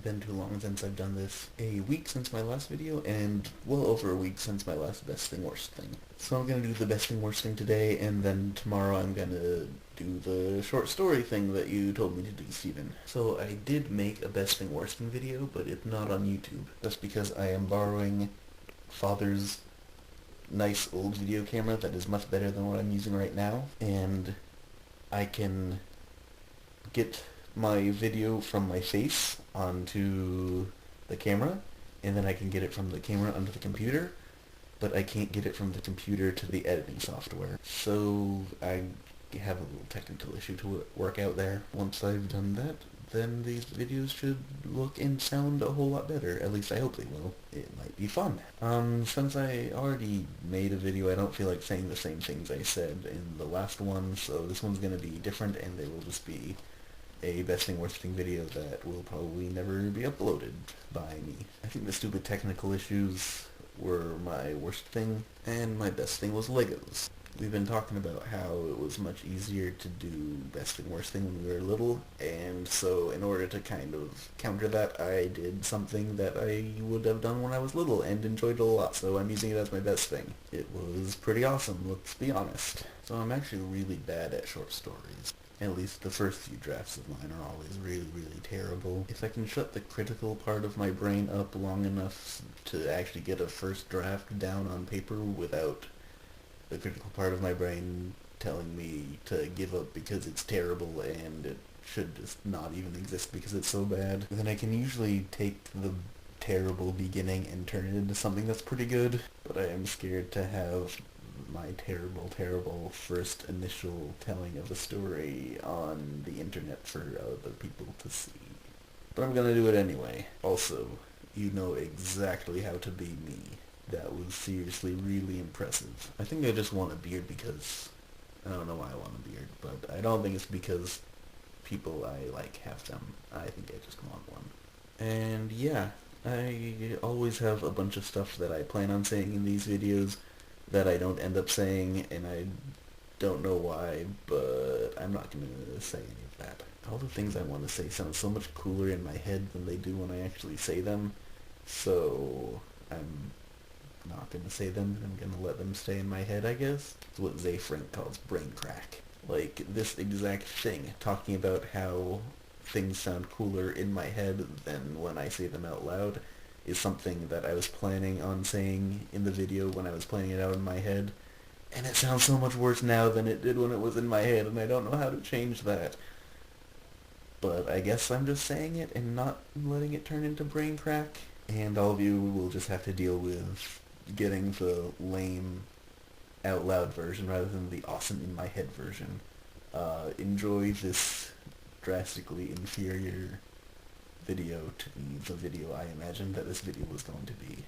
been too long since I've done this. A week since my last video, and well over a week since my last best thing, worst thing. So I'm gonna do the best thing, worst thing today, and then tomorrow I'm gonna do the short story thing that you told me to do, Steven. So I did make a best thing, worst thing video, but it's not on YouTube. That's because I am borrowing Father's nice old video camera that is much better than what I'm using right now, and I can get my video from my face onto the camera, and then I can get it from the camera onto the computer, but I can't get it from the computer to the editing software. So I have a little technical issue to work out there. Once I've done that, then these videos should look and sound a whole lot better. At least I hope they will. It might be fun. Since I already made a video, I don't feel like saying the same things I said in the last one, so this one's gonna be different, and they will just be a best thing, worst thing video that will probably never be uploaded by me. I think the stupid technical issues were my worst thing, and my best thing was Legos. We've been talking about how it was much easier to do best thing, worst thing when we were little, and so in order to kind of counter that, I did something that I would have done when I was little and enjoyed it a lot, so I'm using it as my best thing. It was pretty awesome, let's be honest. So I'm actually really bad at short stories. At least the first few drafts of mine are always really, really terrible. If I can shut the critical part of my brain up long enough to actually get a first draft down on paper without the critical part of my brain telling me to give up because it's terrible and it should just not even exist because it's so bad, then I can usually take the terrible beginning and turn it into something that's pretty good. But I am scared to have my terrible, terrible first initial telling of a story on the internet for other people to see. But I'm gonna do it anyway. Also, you know exactly how to be me. That was seriously really impressive. I think I just want a beard because I don't know why I want a beard, but I don't think it's because people I like have them. I think I just want one. And yeah, I always have a bunch of stuff that I plan on saying in these videos that I don't end up saying, and I don't know why, but I'm not going to say any of that. All the things I want to say sound so much cooler in my head than they do when I actually say them, so I'm not going to say them, and I'm going to let them stay in my head, I guess. It's what Zay Frank calls brain crack. Like, this exact thing, talking about how things sound cooler in my head than when I say them out loud, is something that I was planning on saying in the video when I was planning it out in my head, and it sounds so much worse now than it did when it was in my head, and I don't know how to change that. But I guess I'm just saying it and not letting it turn into brain crack, and all of you will just have to deal with getting the lame out loud version rather than the awesome in my head version. Enjoy this drastically inferior video to the video I imagined that this video was going to be.